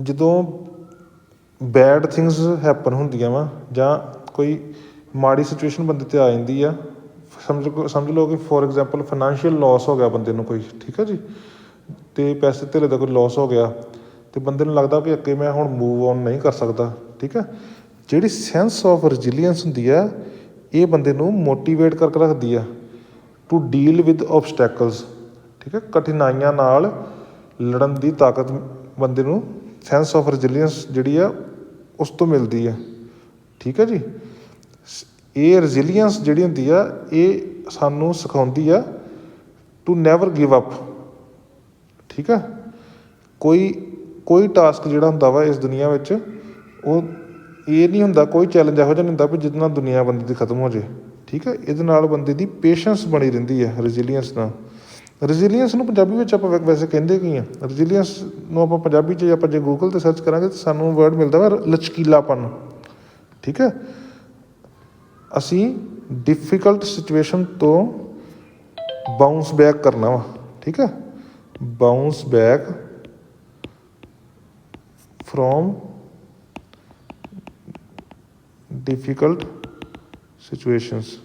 ਜਦੋਂ ਬੈਡ ਥਿੰਗਸ ਹੈਪਨ ਹੁੰਦੀਆਂ ਵਾ ਜਾਂ ਕੋਈ ਮਾੜੀ ਸਿਚੁਏਸ਼ਨ ਬੰਦੇ 'ਤੇ ਆ ਜਾਂਦੀ ਆ, ਸਮਝ ਲਓ ਕਿ ਫੋਰ ਐਗਜ਼ਾਮਪਲ ਫਾਈਨੈਂਸ਼ੀਅਲ ਲੋਸ ਹੋ ਗਿਆ ਬੰਦੇ ਨੂੰ ਕੋਈ, ਠੀਕ ਹੈ ਜੀ, ਅਤੇ ਪੈਸੇ ਧੇਲੇ ਦਾ ਕੋਈ ਲੋਸ ਹੋ ਗਿਆ ਅਤੇ ਬੰਦੇ ਨੂੰ ਲੱਗਦਾ ਕਿ ਅੱਗੇ ਮੈਂ ਹੁਣ ਮੂਵ ਔਨ ਨਹੀਂ ਕਰ ਸਕਦਾ। ਠੀਕ ਹੈ, ਜਿਹੜੀ ਸੈਂਸ ਆਫ ਰੈਜ਼ੀਲੀਅੰਸ ਹੁੰਦੀ ਆ ਇਹ ਬੰਦੇ ਨੂੰ ਮੋਟੀਵੇਟ ਕਰਕੇ ਰੱਖਦੀ ਆ ਟੂ ਡੀਲ ਵਿਦ ਓਬਸਟੈਕਲਸ। ਠੀਕ ਹੈ, ਕਠਿਨਾਈਆਂ ਨਾਲ ਲੜਨ ਦੀ ਤਾਕਤ ਬੰਦੇ ਨੂੰ ਸੈਂਸ ਆਫ ਰੈਜ਼ੀਲੀਅੰਸ ਜਿਹੜੀ ਆ ਉਸ ਤੋਂ ਮਿਲਦੀ ਆ। ਠੀਕ ਹੈ ਜੀ, ਇਹ ਰੈਜ਼ੀਲੀਅੰਸ ਜਿਹੜੀ ਹੁੰਦੀ ਆ ਇਹ ਸਾਨੂੰ ਸਿਖਾਉਂਦੀ ਆ ਟੂ ਨੈਵਰ ਗਿਵ ਅਪ। ਠੀਕ ਹੈ, ਕੋਈ ਟਾਸਕ ਜਿਹੜਾ ਹੁੰਦਾ ਵਾ ਇਸ ਦੁਨੀਆ ਵਿੱਚ ਉਹ ਇਹ ਨਹੀਂ ਹੁੰਦਾ, ਕੋਈ ਚੈਲੰਜ ਇਹੋ ਜਿਹਾ ਨਹੀਂ ਹੁੰਦਾ ਵੀ ਜਿਹਦੇ ਨਾਲ ਦੁਨੀਆ ਬੰਦੇ ਦੀ ਖਤਮ ਹੋ ਜਾਏ। ਠੀਕ ਹੈ, ਇਹਦੇ ਨਾਲ ਬੰਦੇ ਦੀ ਪੇਸ਼ੈਂਸ ਬਣੀ ਰਹਿੰਦੀ ਹੈ ਰੈਜ਼ੀਲੀਅੰਸ ਨਾਲ। ਰੈਜ਼ੀਲੀਅੰਸ ਨੂੰ ਪੰਜਾਬੀ ਵਿੱਚ ਆਪਾਂ ਵੈਸੇ ਕਹਿੰਦੇ ਕੀ ਆ, ਰੈਜ਼ੀਲੀਅੰਸ ਨੂੰ ਆਪਾਂ ਪੰਜਾਬੀ 'ਚ ਆਪਾਂ ਜੇ ਗੂਗਲ 'ਤੇ ਸਰਚ ਕਰਾਂਗੇ ਤਾਂ ਸਾਨੂੰ ਵਰਡ ਮਿਲਦਾ ਵਾ ਲਚਕੀਲਾਪਨ। ਠੀਕ ਹੈ, ਅਸੀਂ ਡਿਫੀਕਲਟ ਸਿਚੁਏਸ਼ਨ ਤੋਂ ਬਾਊਂਸ ਬੈਕ ਕਰਨਾ ਵਾ। ਠੀਕ ਹੈ, bounce back from difficult situations.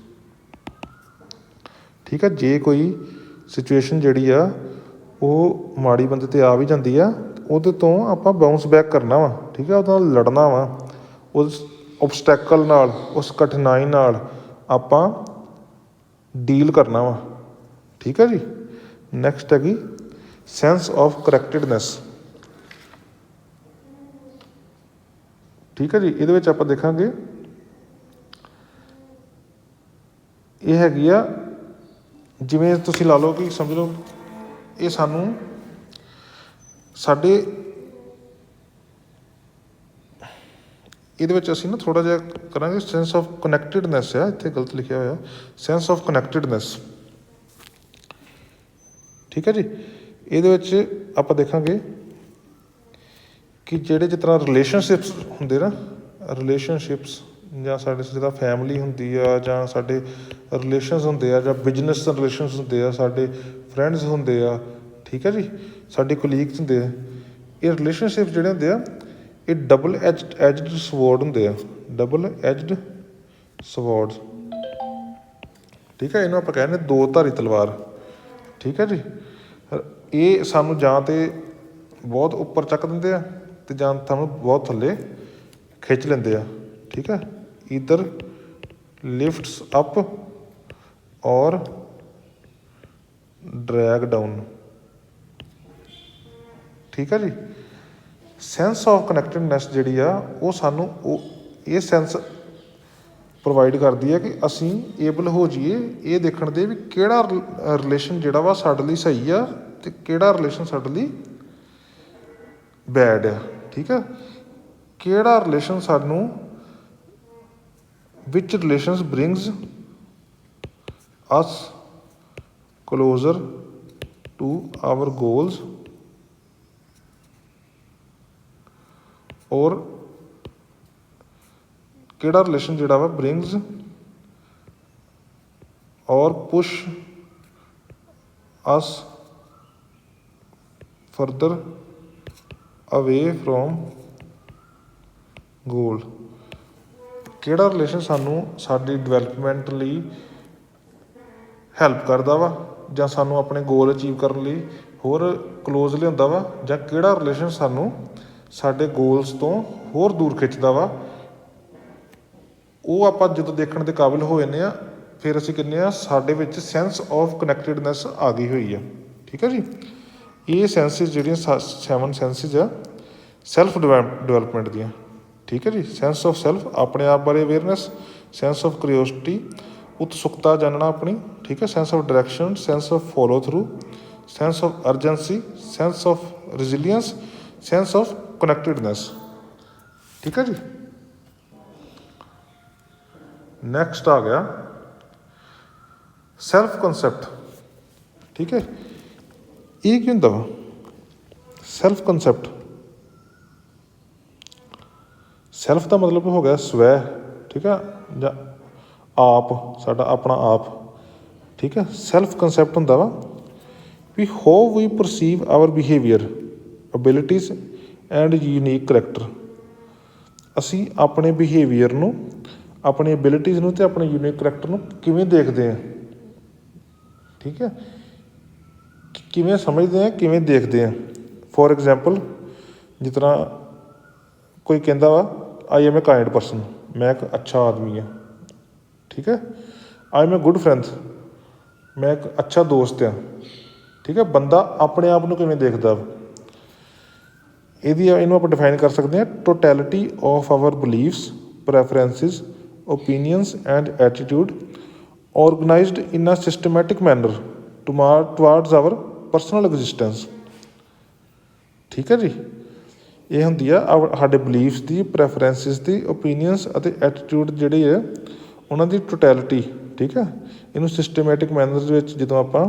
ਠੀਕ ਹੈ, ਜੇ ਕੋਈ ਸਿਚੁਏਸ਼ਨ ਜਿਹੜੀ ਆ ਉਹ ਮਾੜੀ ਬੰਦੇ 'ਤੇ ਆ ਵੀ ਜਾਂਦੀ ਆ ਉਹਦੇ ਤੋਂ ਆਪਾਂ ਬਾਊਂਸ ਬੈਕ ਕਰਨਾ ਵਾ। ਠੀਕ ਹੈ, ਉਹਦੇ ਨਾਲ ਲੜਨਾ ਵਾ, ਉਸ ਓਬਸਟੈਕਲ ਨਾਲ, ਉਸ ਕਠਿਨਾਈ ਨਾਲ ਆਪਾਂ ਡੀਲ ਕਰਨਾ ਵਾ। ਠੀਕ ਹੈ ਜੀ, ਨੈਕਸਟ ਹੈਗੀ ਸੈਂਸ ਆਫ ਕਰੈਕਟਿਡਨੈਸ। ਠੀਕ ਹੈ ਜੀ, ਇਹਦੇ ਵਿੱਚ ਆਪਾਂ ਦੇਖਾਂਗੇ ਇਹ ਹੈਗੀ ਆ, ਜਿਵੇਂ ਤੁਸੀਂ ਲਾ ਲਓ ਕਿ ਸਮਝ ਲਓ ਇਹ ਸਾਨੂੰ ਸਾਡੇ ਇਹਦੇ ਵਿੱਚ ਅਸੀਂ ਨਾ ਥੋੜ੍ਹਾ ਜਿਹਾ ਕਰਾਂਗੇ ਸੈਂਸ ਆਫ ਕਨੈਕਟਿਡਨੈਸ ਆ, ਇੱਥੇ ਗਲਤ ਲਿਖਿਆ ਹੋਇਆ ਸੈਂਸ ਆਫ ਕਨੈਕਟਿਡਨੈਸ। ਠੀਕ ਹੈ ਜੀ, ਇਹਦੇ ਵਿੱਚ ਆਪਾਂ ਦੇਖਾਂਗੇ ਕਿ ਜਿਹੜੇ ਜਿਸ ਤਰ੍ਹਾਂ ਰਿਲੇਸ਼ਨਸ਼ਿਪਸ ਹੁੰਦੇ ਨਾ, ਰਿਲੇਸ਼ਨਸ਼ਿਪਸ ਜਾਂ ਸਾਡੇ ਜਿੱਦਾਂ ਫੈਮਿਲੀ ਹੁੰਦੀ ਆ ਜਾਂ ਸਾਡੇ ਰਿਲੇਸ਼ਨਸ ਹੁੰਦੇ ਆ ਜਾਂ ਬਿਜ਼ਨਸ ਰਿਲੇਸ਼ਨਸ ਹੁੰਦੇ ਆ, ਸਾਡੇ ਫਰੈਂਡਸ ਹੁੰਦੇ ਆ। ਠੀਕ ਹੈ ਜੀ, ਸਾਡੇ ਕੋਲੀਗਸ ਹੁੰਦੇ ਆ। ਇਹ ਰਿਲੇਸ਼ਨਸ਼ਿਪ ਜਿਹੜੇ ਹੁੰਦੇ ਆ ਇਹ ਡਬਲ ਐਜਡ ਸਵੋਰਡ ਹੁੰਦੇ ਆ, ਡਬਲ ਐਜਡ ਸਵੋਰਡਸ। ਠੀਕ ਹੈ, ਇਹਨੂੰ ਆਪਾਂ ਕਹਿੰਦੇ ਦੋ ਧਾਰੀ ਤਲਵਾਰ। ਠੀਕ ਹੈ ਜੀ, ਇਹ ਸਾਨੂੰ ਜਾਂ ਤਾਂ ਬਹੁਤ ਉੱਪਰ ਚੱਕ ਦਿੰਦੇ ਆ ਅਤੇ ਜਾਂ ਸਾਨੂੰ ਬਹੁਤ ਥੱਲੇ ਖਿੱਚ ਲੈਂਦੇ ਆ। ਠੀਕ ਹੈ, ਈਦਰ ਲਿਫਟਸ ਅਪ ਔਰ ਡਰੈਗ ਡਾਊਨ। ਠੀਕ ਹੈ ਜੀ, ਸੈਂਸ ਆਫ ਕਨੈਕਟਿਡਨੈਸ ਜਿਹੜੀ ਆ ਉਹ ਸਾਨੂੰ ਇਹ ਸੈਂਸ ਪ੍ਰੋਵਾਈਡ ਕਰਦੀ ਹੈ ਕਿ ਅਸੀਂ ਏਬਲ ਹੋ ਜਾਈਏ ਇਹ ਦੇਖਣ ਦੇ ਵੀ ਕਿਹੜਾ ਰਿਲੇਸ਼ਨ ਜਿਹੜਾ ਵਾ ਸਾਡੇ ਲਈ ਸਹੀ ਆ ਅਤੇ ਕਿਹੜਾ ਰਿਲੇਸ਼ਨ ਸਾਡੇ ਲਈ ਬੈਡ ਆ। ਠੀਕ ਹੈ, ਕਿਹੜਾ ਰਿਲੇਸ਼ਨ ਸਾਨੂੰ ਵਿਚ relations brings us closer to our goals or ਕਿਹੜਾ ਰਿਲੇਸ਼ਨ ਜਿਹੜਾ ਵਾ brings or push us further away from goal. ਕਿਹੜਾ ਰਿਲੇਸ਼ਨ ਸਾਨੂੰ ਸਾਡੀ ਡਿਵੈਲਪਮੈਂਟ ਲਈ ਹੈਲਪ ਕਰਦਾ ਵਾ ਜਾਂ ਸਾਨੂੰ ਆਪਣੇ ਗੋਲ ਅਚੀਵ ਕਰਨ ਲਈ ਹੋਰ ਕਲੋਜ਼ ਲਿਆਉਂਦਾ ਵਾ, ਜਾਂ ਕਿਹੜਾ ਰਿਲੇਸ਼ਨ ਸਾਨੂੰ ਸਾਡੇ ਗੋਲਸ ਤੋਂ ਹੋਰ ਦੂਰ ਖਿੱਚਦਾ ਵਾ। ਉਹ ਆਪਾਂ ਜਦੋਂ ਦੇਖਣ ਦੇ ਕਾਬਿਲ ਹੋ ਜਾਂਦੇ ਹਾਂ ਫਿਰ ਅਸੀਂ ਕਹਿੰਦੇ ਹਾਂ ਸਾਡੇ ਵਿੱਚ ਸੈਂਸ ਆਫ ਕਨੈਕਟਿਡਨੈਸ ਆ ਗਈ ਹੋਈ ਆ। ਠੀਕ ਹੈ ਜੀ, ਇਹ ਸੈਂਸਿਸ ਜਿਹੜੀਆਂ 7 ਸੈਂਸਿਸ ਆ ਸੈਲਫ ਡਿਵੈਲਪਮੈਂਟ ਦੀਆਂ। ਠੀਕ ਹੈ ਜੀ, ਸੈਂਸ ਆਫ ਸੈਲਫ ਆਪਣੇ ਆਪ ਬਾਰੇ ਅਵੇਅਰਨੈਸ, ਸੈਂਸ ਆਫ ਕਰਿਓਸਿਟੀ ਉਤਸੁਕਤਾ ਜਾਣਨਾ ਆਪਣੀ। ਠੀਕ ਹੈ, sense of direction, sense of follow through, sense of urgency, sense of resilience, sense of connectedness. ਠੀਕ ਹੈ ਜੀ, ਨੈਕਸਟ ਆ ਗਿਆ ਸੈਲਫ ਕੰਸੈਪਟ। ਠੀਕ ਹੈ, ਇਹ ਕੀ ਹੁੰਦਾ ਵਾ ਸੈਲਫ ਕੰਸੈਪਟ? ਸੈਲਫ ਦਾ ਮਤਲਬ ਹੋ ਗਿਆ ਸਵੈ, ਠੀਕ ਆ, ਜਾਂ ਆਪ, ਸਾਡਾ ਆਪਣਾ ਆਪ, ਠੀਕ ਹੈ। ਸੈਲਫ ਕੰਸੈਪਟ ਹੁੰਦਾ ਵਾ ਵੀ how we perceive our behaviour, abilities and unique character. ਅਸੀਂ ਆਪਣੇ ਬਿਹੇਵੀਅਰ ਨੂੰ, ਆਪਣੀ ਐਬਿਲਿਟੀਜ਼ ਨੂੰ ਅਤੇ ਆਪਣੇ ਯੂਨੀਕ ਕਰੈਕਟਰ ਨੂੰ ਕਿਵੇਂ ਦੇਖਦੇ ਹਾਂ, ਠੀਕ ਹੈ, ਕਿਵੇਂ ਸਮਝਦੇ ਹਾਂ, ਕਿਵੇਂ ਦੇਖਦੇ ਹਾਂ। ਫੋਰ ਐਗਜ਼ਾਮਪਲ, ਜਿਸ ਤਰ੍ਹਾਂ ਕੋਈ ਕਹਿੰਦਾ ਵਾ I M A kind person, ਮੈਂ ਇੱਕ ਅੱਛਾ ਆਦਮੀ ਹਾਂ, ਠੀਕ ਹੈ। I M A good friend, ਮੈਂ ਇੱਕ ਅੱਛਾ ਦੋਸਤ ਹਾਂ, ਠੀਕ ਹੈ। ਬੰਦਾ ਆਪਣੇ ਆਪ ਨੂੰ ਕਿਵੇਂ ਦੇਖਦਾ ਵਾ, ਇਹਨੂੰ ਆਪਾਂ ਡਿਫਾਈਨ ਕਰ ਸਕਦੇ ਹਾਂ, totality of our beliefs, preferences, opinions and attitude organized in a systematic manner towards our personal existence, ਠੀਕ ਹੈ ਜੀ। ਇਹ ਹੁੰਦੀ ਆ ਸਾਡੇ ਬਿਲੀਫਸ ਦੀ, ਪ੍ਰੈਫਰੈਂਸਿਸ ਦੀ, ਓਪੀਨੀਅਨਸ ਅਤੇ ਐਟੀਟਿਊਡ ਜਿਹੜੀ ਹੈ ਉਹਨਾਂ ਦੀ ਟੋਟੈਲਿਟੀ, ਠੀਕ ਹੈ। ਇਹਨੂੰ ਸਿਸਟਮੈਟਿਕ ਮੈਨਰ ਦੇ ਵਿੱਚ ਜਦੋਂ ਆਪਾਂ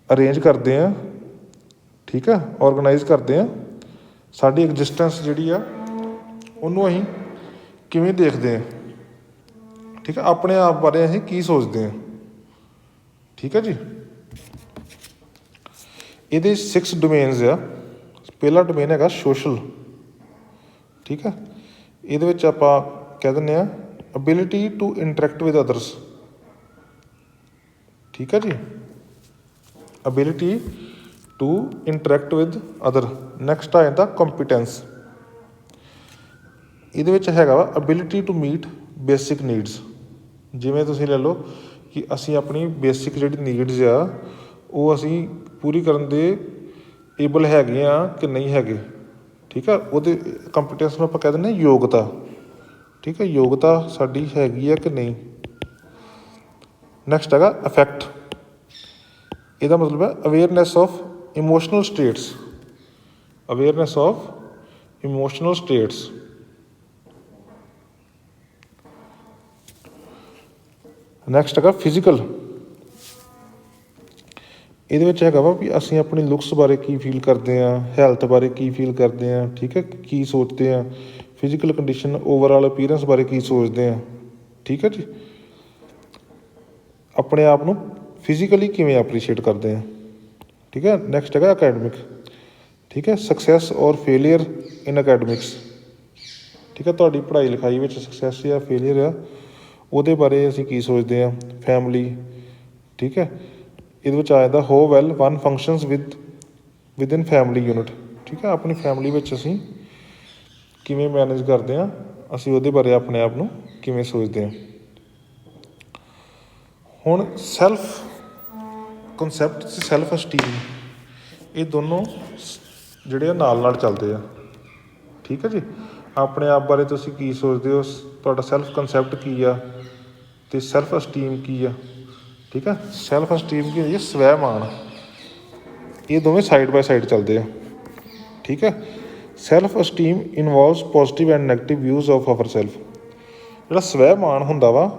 ਅਰੇਂਜ ਕਰਦੇ ਹਾਂ, ਠੀਕ ਹੈ, ਔਰਗਨਾਈਜ਼ ਕਰਦੇ ਹਾਂ, ਸਾਡੀ ਐਗਜ਼ਿਸਟੈਂਸ ਜਿਹੜੀ ਆ ਉਹਨੂੰ ਅਸੀਂ ਕਿਵੇਂ ਦੇਖਦੇ ਹਾਂ, ਠੀਕ ਹੈ, ਆਪਣੇ ਆਪ ਬਾਰੇ ਅਸੀਂ ਕੀ ਸੋਚਦੇ ਹਾਂ, ਠੀਕ ਹੈ ਜੀ। ਇਹਦੇ 6 ਡੋਮੇਨਸ ਆ। ਪਹਿਲਾ ਡੋਮੇਨ ਹੈਗਾ ਸੋਸ਼ਲ, ਠੀਕ ਹੈ। ਇਹਦੇ ਵਿੱਚ ਆਪਾਂ ਕਹਿ ਦਿੰਦੇ ਹਾਂ ability to interact with others, ਠੀਕ ਹੈ ਜੀ, ability to interact with other. Next ਆ ਜਾਂਦਾ ਕੰਪੀਟੈਂਸ। ਇਹਦੇ ਵਿੱਚ ਹੈਗਾ ਵਾ ability to meet basic needs. ਜਿਵੇਂ ਤੁਸੀਂ ਲੈ ਲਓ ਕਿ ਅਸੀਂ ਆਪਣੀ ਬੇਸਿਕ ਜਿਹੜੀ ਨੀਡਸ ਆ ਉਹ ਅਸੀਂ ਪੂਰੀ ਕਰਨ ਦੇ ਏਬਲ ਹੈਗੇ ਆ ਕਿ ਨਹੀਂ ਹੈਗੇ, ਠੀਕ ਆ। ਉਹਦੇ ਕੰਪੀਟੈਂਸ ਨੂੰ ਆਪਾਂ ਕਹਿ ਦਿੰਦੇ ਹਾਂ ਯੋਗਤਾ, ਠੀਕ ਹੈ, ਯੋਗਤਾ ਸਾਡੀ ਹੈਗੀ ਆ ਕਿ ਨਹੀਂ। ਨੈਕਸਟ ਹੈਗਾ ਅਫੈਕਟ। ਇਹਦਾ ਮਤਲਬ ਹੈ awareness of emotional states, awareness of emotional states. Next ਹੈਗਾ ਫਿਜ਼ੀਕਲ। ਇਹਦੇ ਵਿੱਚ ਹੈਗਾ ਵਾ ਵੀ ਅਸੀਂ ਆਪਣੀ ਲੁੱਕਸ ਬਾਰੇ ਕੀ ਫੀਲ ਕਰਦੇ ਹਾਂ, ਹੈਲਥ ਬਾਰੇ ਕੀ ਫੀਲ ਕਰਦੇ ਹਾਂ, ਠੀਕ ਹੈ, ਕੀ ਸੋਚਦੇ ਹਾਂ। ਫਿਜ਼ੀਕਲ ਕੰਡੀਸ਼ਨ, ਓਵਰਆਲ ਅਪੀਅਰੈਂਸ ਬਾਰੇ ਕੀ ਸੋਚਦੇ ਹਾਂ, ਠੀਕ ਹੈ ਜੀ। ਆਪਣੇ ਆਪ ਨੂੰ ਫਿਜ਼ੀਕਲੀ ਕਿਵੇਂ ਐਪਰੀਸ਼ੀਏਟ ਕਰਦੇ ਹਾਂ, ਠੀਕ ਹੈ। ਨੈਕਸਟ ਹੈਗਾ ਅਕੈਡਮਿਕ, ਠੀਕ ਹੈ, ਸਕਸੈਸ ਔਰ ਫੇਲੀਅਰ ਇਨ ਅਕੈਡਮਿਕਸ, ਠੀਕ ਹੈ। ਤੁਹਾਡੀ ਪੜ੍ਹਾਈ ਲਿਖਾਈ ਵਿੱਚ ਸਕਸੈਸ ਜਾਂ ਫੇਲੀਅਰ ਆ ਉਹਦੇ ਬਾਰੇ ਅਸੀਂ ਕੀ ਸੋਚਦੇ ਹਾਂ। ਫੈਮਿਲੀ, ਠੀਕ ਹੈ। ਇਹਦੇ ਵਿੱਚ ਆ ਜਾਂਦਾ how well one functions within family unit, ਠੀਕ ਹੈ। ਆਪਣੀ ਫੈਮਿਲੀ ਵਿੱਚ ਅਸੀਂ ਕਿਵੇਂ ਮੈਨੇਜ ਕਰਦੇ ਹਾਂ, ਅਸੀਂ ਉਹਦੇ ਬਾਰੇ ਆਪਣੇ ਆਪ ਨੂੰ ਕਿਵੇਂ ਸੋਚਦੇ ਹਾਂ। ਹੁਣ ਸੈਲਫ ਕਨਸੈਪਟ ਅਤੇ ਸੈਲਫ ਅਸਟੀਮ, ਇਹ ਦੋਨੋਂ ਜਿਹੜੇ ਆ ਨਾਲ ਨਾਲ ਚੱਲਦੇ ਆ, ਠੀਕ ਹੈ ਜੀ। ਆਪਣੇ ਆਪ ਬਾਰੇ ਤੁਸੀਂ ਕੀ ਸੋਚਦੇ ਹੋ, ਤੁਹਾਡਾ ਸੈਲਫ ਕੰਸੈਪਟ ਕੀ ਆ ਅਤੇ ਸੈਲਫ ਅਸਟੀਮ ਕੀ ਆ, ਠੀਕ ਹੈ। ਸੈਲਫ ਅਸਟੀਮ ਕੀ ਹੁੰਦੀ ਹੈ, ਸਵੈ ਮਾਣ। ਇਹ ਦੋਵੇਂ ਸਾਈਡ ਬਾਏ ਸਾਈਡ ਚੱਲਦੇ ਆ, ਠੀਕ ਹੈ। Self esteem involves positive and negative views of hour self. ਜਿਹੜਾ ਸਵੈ ਮਾਣ ਹੁੰਦਾ ਵਾ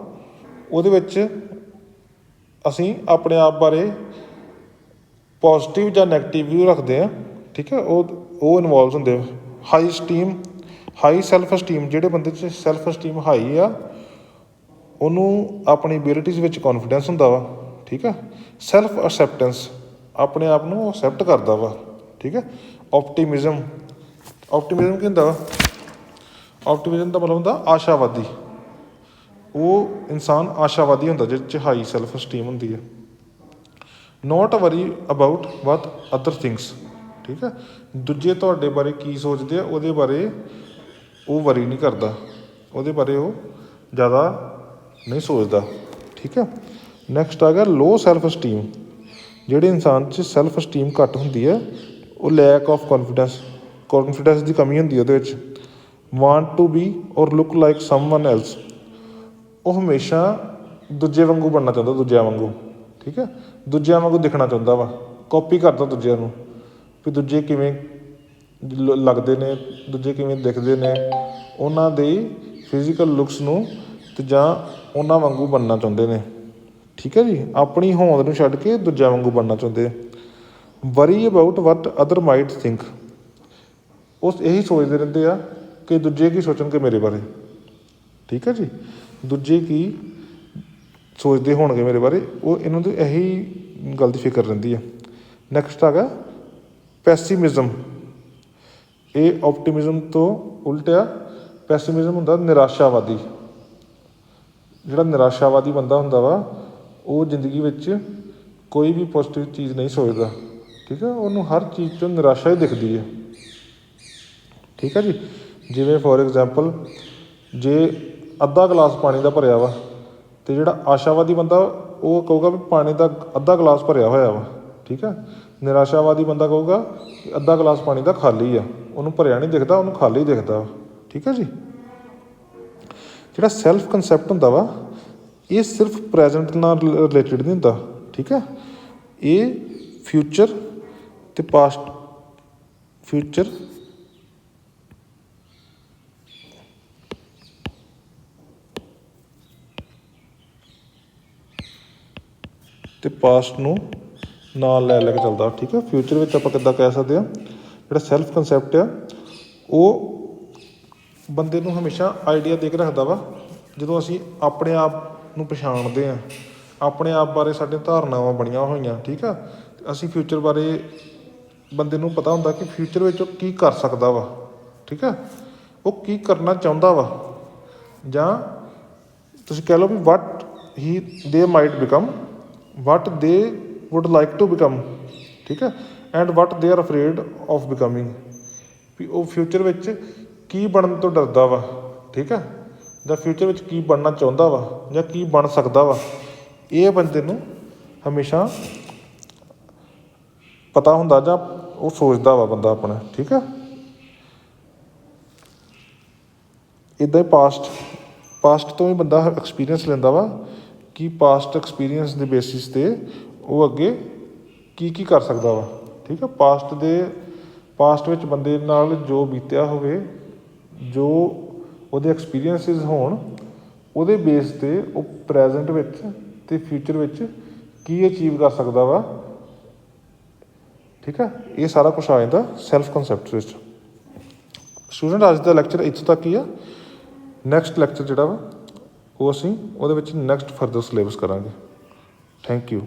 ਉਹਦੇ ਵਿੱਚ ਅਸੀਂ ਆਪਣੇ ਆਪ ਬਾਰੇ ਪੋਜ਼ੀਟਿਵ ਜਾਂ ਨੈਗੇਟਿਵ ਵਿਊ ਰੱਖਦੇ ਹਾਂ, ਠੀਕ ਹੈ। ਉਹ ਇਨਵੋਲਵ ਹੁੰਦੇ ਆ। High steam, high self esteem, ਜਿਹੜੇ ਬੰਦੇ 'ਚ ਸੈਲਫ ਅਸਟੀਮ ਹਾਈ ਆ ਉਹਨੂੰ ਆਪਣੀ ਐਬਿਲਿਟੀਜ਼ ਵਿੱਚ ਕੋਨਫੀਡੈਂਸ ਹੁੰਦਾ ਵਾ, ਠੀਕ ਹੈ। ਸੈਲਫ ਅਸੈਪਟੈਂਸ, ਆਪਣੇ ਆਪ ਨੂੰ ਅਸੈਪਟ ਕਰਦਾ ਵਾ, ਠੀਕ ਹੈ। ਓਪਟੀਮਿਜ਼ਮ, ਓਪਟੀਮਿਜ਼ਮ ਕੀ ਹੁੰਦਾ ਵਾ, ਓਪਟੀਮਿਜ਼ਮ ਦਾ ਮਤਲਬ ਹੁੰਦਾ ਆਸ਼ਾਵਾਦੀ। ਉਹ ਇਨਸਾਨ ਆਸ਼ਾਵਾਦੀ ਹੁੰਦਾ ਜਿਹਦੇ 'ਚ ਹਾਈ ਸੈਲਫ ਅਸਟੀਮ ਹੁੰਦੀ ਹੈ। Note worry about what other things, ਠੀਕ ਹੈ। ਦੂਜੇ ਤੁਹਾਡੇ ਬਾਰੇ ਕੀ ਸੋਚਦੇ ਆ ਉਹਦੇ ਬਾਰੇ ਉਹ ਵਰੀ ਨਹੀਂ ਕਰਦਾ, ਉਹਦੇ ਬਾਰੇ ਉਹ ਜ਼ਿਆਦਾ ਨਹੀਂ ਸੋਚਦਾ, ਠੀਕ ਹੈ। ਨੈਕਸਟ ਆ ਗਿਆ ਲੋ ਸੈਲਫ ਅਸਟੀਮ। ਜਿਹੜੇ ਇਨਸਾਨ 'ਚ ਸੈਲਫ ਅਸਟੀਮ ਘੱਟ ਹੁੰਦੀ ਹੈ ਉਹ ਲੈਕ ਆਫ ਕੋਨਫੀਡੈਂਸ ਦੀ ਕਮੀ ਹੁੰਦੀ ਉਹਦੇ ਵਿੱਚ। ਵਾਂਟ ਟੂ ਬੀ ਔਰ ਲੁੱਕ ਲਾਈਕ ਸਮਵਨ ਐਲਸ, ਉਹ ਹਮੇਸ਼ਾ ਦੂਜੇ ਵਾਂਗੂ ਬਣਨਾ ਚਾਹੁੰਦਾ, ਦੂਜਿਆਂ ਵਾਂਗੂ, ਠੀਕ ਹੈ। ਦੂਜਿਆਂ ਵਾਂਗੂ ਦਿਖਣਾ ਚਾਹੁੰਦਾ ਵਾ, ਕਾਪੀ ਕਰਦਾ ਦੂਜਿਆਂ ਨੂੰ, ਵੀ ਦੂਜੇ ਕਿਵੇਂ ਲੱਗਦੇ ਨੇ, ਦੂਜੇ ਕਿਵੇਂ ਦਿਖਦੇ ਨੇ, ਉਹਨਾਂ ਦੇ ਫਿਜ਼ੀਕਲ ਲੁੱਕਸ ਨੂੰ, ਅਤੇ ਜਾਂ ਉਹਨਾਂ ਵਾਂਗੂ ਬਣਨਾ ਚਾਹੁੰਦੇ ਨੇ, ਠੀਕ ਹੈ ਜੀ। ਆਪਣੀ ਹੋਂਦ ਨੂੰ ਛੱਡ ਕੇ ਦੂਜਿਆਂ ਵਾਂਗੂ ਬਣਨਾ ਚਾਹੁੰਦੇ ਆ। ਵਰੀ about what other might think, ਉਹ ਇਹੀ ਸੋਚਦੇ ਰਹਿੰਦੇ ਆ ਕਿ ਦੂਜੇ ਕੀ ਸੋਚਣਗੇ ਮੇਰੇ ਬਾਰੇ। ਠੀਕ ਹੈ ਜੀ, ਦੂਜੇ ਕੀ ਸੋਚਦੇ ਹੋਣਗੇ ਮੇਰੇ ਬਾਰੇ, ਉਹ ਇਹਨਾਂ ਦੀ ਇਹੀ ਗੱਲ ਦੀ ਫਿਕਰ ਰਹਿੰਦੀ ਹੈ। ਨੈਕਸਟ ਹੈਗਾ ਪੈਸੀਮਿਜ਼ਮ। ਇਹ ਓਪਟੀਮਿਜ਼ਮ ਤੋਂ ਉਲਟ ਆ। ਪੈਸੀਮਿਜ਼ਮ ਹੁੰਦਾ ਨਿਰਾਸ਼ਾਵਾਦੀ। ਜਿਹੜਾ ਨਿਰਾਸ਼ਾਵਾਦੀ ਬੰਦਾ ਹੁੰਦਾ ਵਾ ਉਹ ਜ਼ਿੰਦਗੀ ਵਿੱਚ ਕੋਈ ਵੀ ਪੋਜ਼ੀਟਿਵ ਚੀਜ਼ ਨਹੀਂ ਸੋਚਦਾ। ਠੀਕ ਹੈ, ਉਹਨੂੰ ਹਰ ਚੀਜ਼ 'ਚੋਂ ਨਿਰਾਸ਼ਾ ਹੀ ਦਿਖਦੀ ਹੈ। ਠੀਕ ਹੈ ਜੀ, ਜਿਵੇਂ ਫੋਰ ਐਗਜ਼ਾਮਪਲ ਜੇ ਅੱਧਾ ਗਲਾਸ ਪਾਣੀ ਦਾ ਭਰਿਆ ਵਾ ਅਤੇ ਜਿਹੜਾ ਆਸ਼ਾਵਾਦੀ ਬੰਦਾ ਉਹ ਕਹੂਗਾ ਵੀ ਪਾਣੀ ਦਾ ਅੱਧਾ ਗਲਾਸ ਭਰਿਆ ਹੋਇਆ ਵਾ। ਠੀਕ ਹੈ, ਨਿਰਾਸ਼ਾਵਾਦੀ ਬੰਦਾ ਕਹੂਗਾ ਕਿ ਅੱਧਾ ਗਲਾਸ ਪਾਣੀ ਦਾ ਖਾਲੀ ਆ, ਉਹਨੂੰ ਭਰਿਆ ਨਹੀਂ ਦਿਖਦਾ, ਉਹਨੂੰ ਖਾਲੀ ਦਿਖਦਾ ਵਾ। ਠੀਕ ਹੈ ਜੀ, ਜਿਹੜਾ ਸੈਲਫ ਕੰਸੈਪਟ ਹੁੰਦਾ ਵਾ ਇਹ ਸਿਰਫ ਪ੍ਰੈਜੈਂਟ ਨਾਲ ਰਿਲੇਟਿਡ ਨਹੀਂ ਹੁੰਦਾ। ਠੀਕ ਹੈ, ਇਹ ਫਿਊਚਰ ਅਤੇ ਪਾਸਟ ਅਤੇ ਪਾਸਟ ਨੂੰ ਨਾਲ ਲੈ ਕੇ ਚੱਲਦਾ। ਠੀਕ ਹੈ, ਫਿਊਚਰ ਵਿੱਚ ਆਪਾਂ ਕਿੱਦਾਂ ਕਹਿ ਸਕਦੇ ਹਾਂ, ਜਿਹੜਾ ਸੈਲਫ ਕੰਸੈਪਟ ਆ ਉਹ ਬੰਦੇ ਨੂੰ ਹਮੇਸ਼ਾ ਆਈਡੀਆ ਦੇ ਕੇ ਰੱਖਦਾ ਵਾ। ਜਦੋਂ ਅਸੀਂ ਆਪਣੇ ਆਪ ਨੂੰ ਪਛਾਣਦੇ ਹਾਂ, ਆਪਣੇ ਆਪ ਬਾਰੇ ਸਾਡੇ ਧਾਰਨਾਵਾਂ ਬਣੀਆਂ ਹੋਈਆਂ। ਠੀਕ ਆ, ਅਸੀਂ ਫਿਊਚਰ ਬਾਰੇ ਬੰਦੇ ਨੂੰ ਪਤਾ ਹੁੰਦਾ ਕਿ ਫਿਊਚਰ ਵਿੱਚ ਉਹ ਕੀ ਕਰ ਸਕਦਾ ਵਾ। ਠੀਕ ਆ, ਉਹ ਕੀ ਕਰਨਾ ਚਾਹੁੰਦਾ ਵਾ, ਜਾਂ ਤੁਸੀਂ ਕਹਿ ਲਓ ਵੀ ਵਟ ਹੀ ਦੇ ਮਾਈਟ ਬਿਕਮ, ਵਟ ਦੇ ਵੁੱਡ ਲਾਈਕ ਟੂ ਬਿਕਮ। ਠੀਕ ਹੈ, and what they are afraid of becoming, ਵੀ ਉਹ ਫਿਊਚਰ ਵਿੱਚ ਕੀ ਬਣਨ ਤੋਂ ਡਰਦਾ ਵਾ। ਠੀਕ ਹੈ, ਜਾਂ ਫਿਊਚਰ ਵਿੱਚ ਕੀ ਬਣਨਾ ਚਾਹੁੰਦਾ ਵਾ ਜਾਂ ਕੀ ਬਣ ਸਕਦਾ ਵਾ, ਇਹ ਬੰਦੇ ਨੂੰ ਹਮੇਸ਼ਾ ਪਤਾ ਹੁੰਦਾ ਜਾਂ ਉਹ ਸੋਚਦਾ ਵਾ ਬੰਦਾ ਆਪਣਾ। ਠੀਕ ਹੈ, ਇੱਦਾਂ ਹੀ ਪਾਸਟ ਤੋਂ ਵੀ ਬੰਦਾ ਐਕਸਪੀਰੀਅੰਸ ਲੈਂਦਾ ਵਾ ਕਿ ਪਾਸਟ ਐਕਸਪੀਰੀਅੰਸ ਦੇ ਬੇਸਿਸ 'ਤੇ ਉਹ ਅੱਗੇ ਕੀ ਕਰ ਸਕਦਾ ਵਾ। ਠੀਕ ਹੈ, ਪਾਸਟ ਵਿੱਚ ਬੰਦੇ ਨਾਲ ਜੋ ਬੀਤਿਆ ਹੋਵੇ, ਜੋ ਉਹਦੇ ਐਕਸਪੀਰੀਅੰਸਿਸ ਹੋਣ, ਉਹਦੇ ਬੇਸ 'ਤੇ ਉਹ ਪ੍ਰੈਜੈਂਟ ਵਿੱਚ ਅਤੇ ਫਿਊਚਰ ਵਿੱਚ ਕੀ ਅਚੀਵ ਕਰ ਸਕਦਾ ਵਾ। ਠੀਕ ਹੈ, ਇਹ ਸਾਰਾ ਕੁਛ ਆ ਜਾਂਦਾ ਸੈਲਫ ਕੰਸੈਪਟ ਵਿੱਚ। ਸਟੂਡੈਂਟ ਅੱਜ ਦਾ ਲੈਕਚਰ ਇੱਥੋਂ ਤੱਕ ਹੀ ਆ। ਨੈਕਸਟ ਲੈਕਚਰ ਜਿਹੜਾ ਵਾ ਉਹ ਅਸੀਂ ਉਹਦੇ ਵਿੱਚ ਨੈਕਸਟ ਫਰਦਰ ਸਿਲੇਬਸ ਕਰਾਂਗੇ। Thank you.